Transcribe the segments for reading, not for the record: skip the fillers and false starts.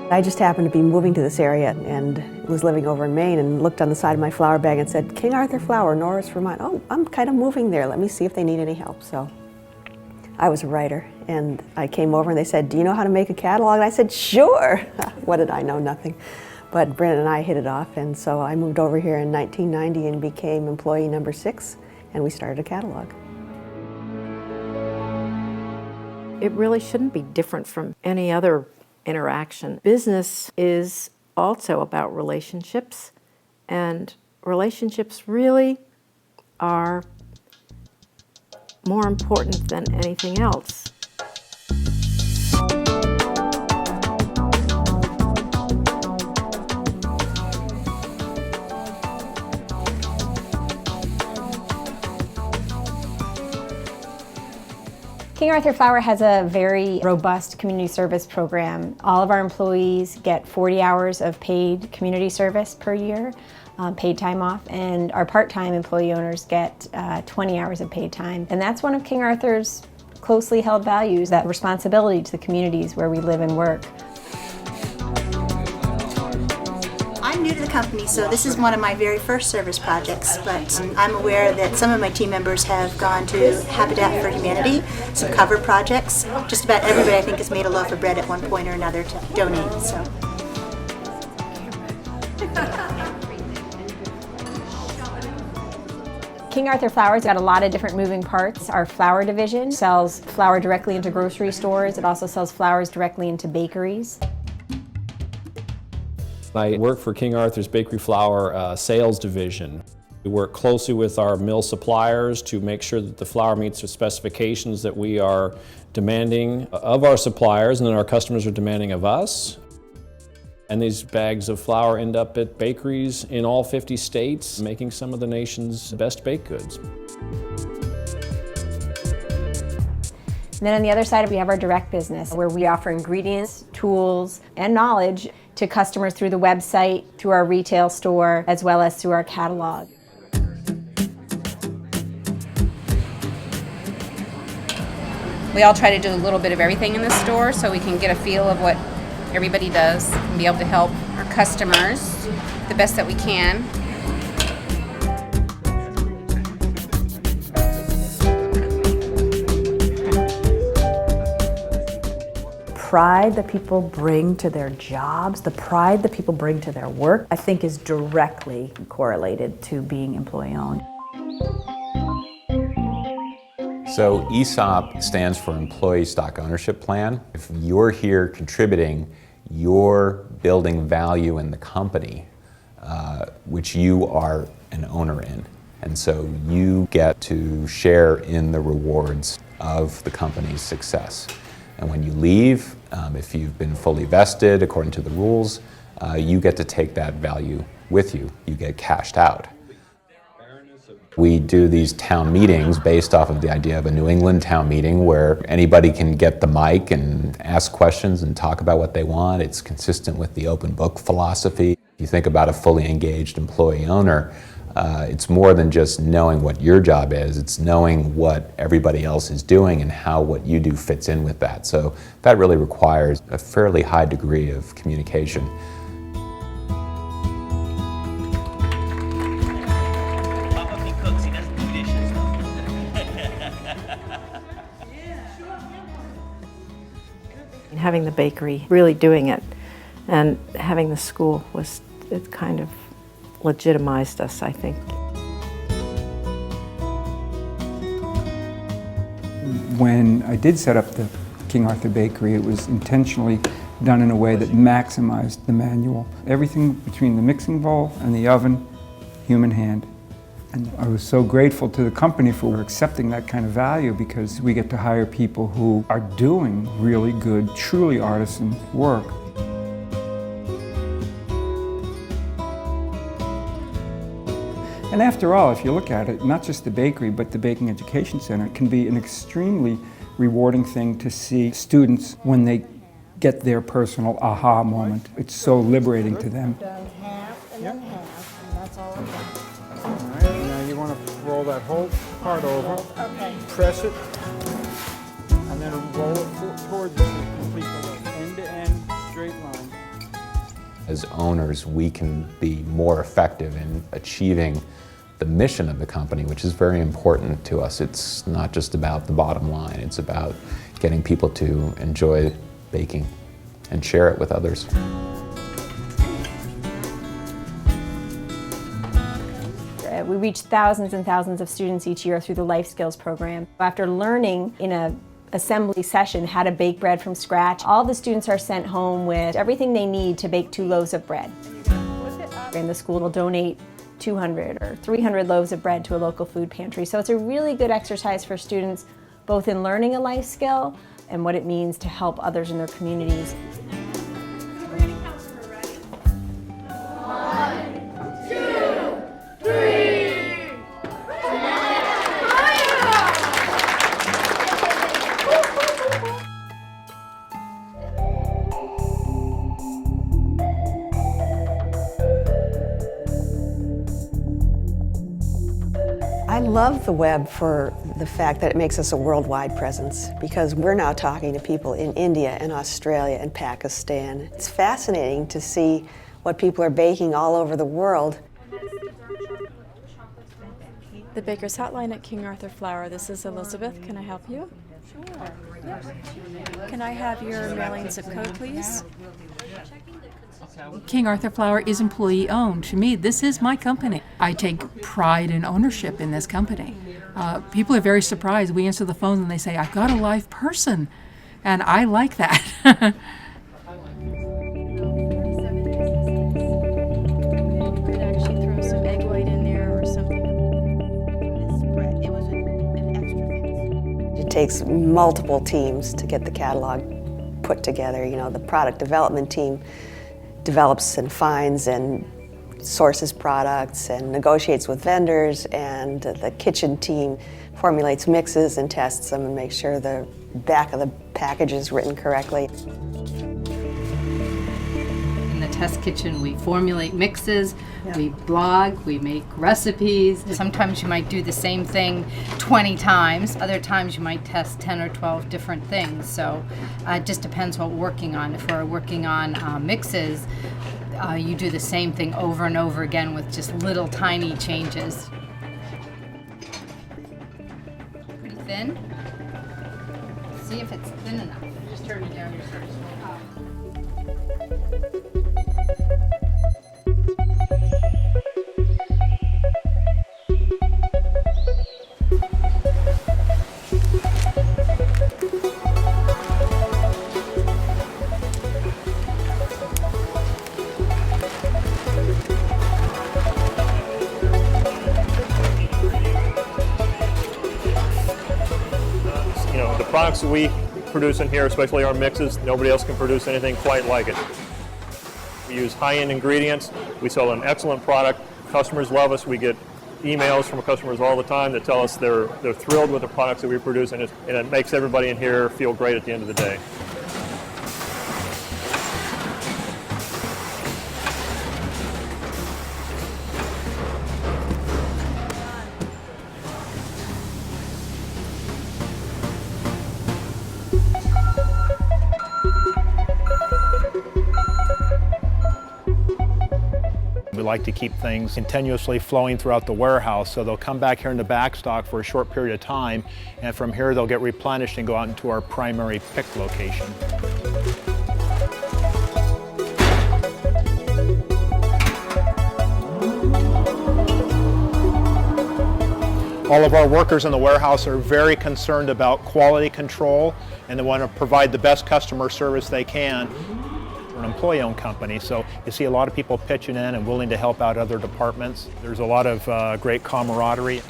I just happened to be moving to this area and was living over in Maine and looked on the side of my flower bag and said, King Arthur Flower, Norris, Vermont. Oh, I'm kind of moving there. Let me see if they need any help. So I was a writer and I came over and they said, do you know how to make a catalog? And I said, sure. What did I know? Nothing. But Brennan and I hit it off, and so I moved over here in 1990 and became employee number 6, and we started a catalog. It really shouldn't be different from any other interaction. Business is also about relationships, and relationships really are more important than anything else. King Arthur Flower has a very robust community service program. All of our employees get 40 hours of paid community service per year, paid time off, and our part-time employee owners get 20 hours of paid time. And that's one of King Arthur's closely held values, that responsibility to the communities where we live and work. I'm new to the company, so this is one of my very first service projects, but I'm aware that some of my team members have gone to Habitat for Humanity, some cover projects. Just about everybody, I think, has made a loaf of bread at one point or another to donate. So. King Arthur Flower's got a lot of different moving parts. Our flower division sells flour directly into grocery stores. It also sells flowers directly into bakeries. I work for King Arthur's Bakery Flour sales division. We work closely with our mill suppliers to make sure that the flour meets the specifications that we are demanding of our suppliers and that our customers are demanding of us. And these bags of flour end up at bakeries in all 50 states, making some of the nation's best baked goods. And then on the other side, we have our direct business, where we offer ingredients, tools, and knowledge to customers through the website, through our retail store, as well as through our catalog. We all try to do a little bit of everything in the store so we can get a feel of what everybody does and be able to help our customers the best that we can. Pride that people bring to their jobs, the pride that people bring to their work, I think is directly correlated to being employee-owned. So ESOP stands for Employee Stock Ownership Plan. If you're here contributing, you're building value in the company, which you are an owner in. And so you get to share in the rewards of the company's success. And when you leave, if you've been fully vested according to the rules, you get to take that value with you. You get cashed out. We do these town meetings based off of the idea of a New England town meeting where anybody can get the mic and ask questions and talk about what they want. It's consistent with the open book philosophy. If you think about a fully engaged employee owner, it's more than just knowing what your job is, it's knowing what everybody else is doing and how what you do fits in with that. So that really requires a fairly high degree of communication. Having the bakery, really doing it, and having the school it kind of legitimized us, I think. When I did set up the King Arthur Bakery, it was intentionally done in a way that maximized the manual. Everything between the mixing bowl and the oven, human hand. And I was so grateful to the company for accepting that kind of value, because we get to hire people who are doing really good, truly artisan work. And after all, if you look at it, not just the bakery, but the Baking Education Center can be an extremely rewarding thing to see students when they get their personal aha moment. It's so liberating to them. Done half and then half, and that's all we've done. All right, now you want to roll that whole part over, Okay. press it, and then roll it towards you to complete the look. End to end, straight line. as owners, we can be more effective in achieving the mission of the company, which is very important to us. It's not just about the bottom line, it's about getting people to enjoy baking and share it with others. We reach thousands and thousands of students each year through the Life Skills program. After learning in an assembly session how to bake bread from scratch, all the students are sent home with everything they need to bake 2 loaves of bread. And the school will donate 200 or 300 loaves of bread to a local food pantry. So it's a really good exercise for students, both in learning a life skill and what it means to help others in their communities. I love the web for the fact that it makes us a worldwide presence, because we're now talking to people in India and Australia and Pakistan. It's fascinating to see what people are baking all over the world. The Baker's Hotline at King Arthur Flour. This is Elizabeth. Can I help you? Sure. Yep. Can I have your mailing zip code, please? King Arthur Flour is employee owned. To me, this is my company. I take pride and ownership in this company. People are very surprised. We answer the phone and they say, I've got a live person. And I like that. Could actually throw some egg white in there or something. It takes multiple teams to get the catalog put together. You know, the product development team develops and finds and sources products and negotiates with vendors, and the kitchen team formulates mixes and tests them and makes sure the back of the package is written correctly. In the test kitchen, we formulate mixes, we blog, we make recipes. Sometimes you might do the same thing 20 times. Other times you might test 10 or 12 different things. So it just depends what we're working on. If we're working on mixes, you do the same thing over and over again with just little tiny changes. Pretty thin. See if it's thin enough. Just turn it down your search. The products that we produce in here, especially our mixes, nobody else can produce anything quite like it. We use high-end ingredients. We sell an excellent product. Customers love us. We get emails from customers all the time that tell us they're thrilled with the products that we produce, and it makes everybody in here feel great at the end of the day. We like to keep things continuously flowing throughout the warehouse, so they'll come back here in the back stock for a short period of time, and from here they'll get replenished and go out into our primary pick location. All of our workers in the warehouse are very concerned about quality control, and they want to provide the best customer service they can. We're an employee-owned company, so you see a lot of people pitching in and willing to help out other departments. There's a lot of great camaraderie.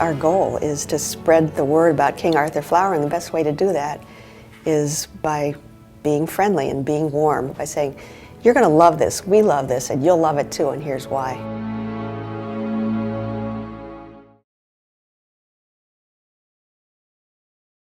our goal is to spread the word about King Arthur Flour, and the best way to do that is by being friendly and being warm, by saying, you're going to love this, we love this, and you'll love it too, and here's why.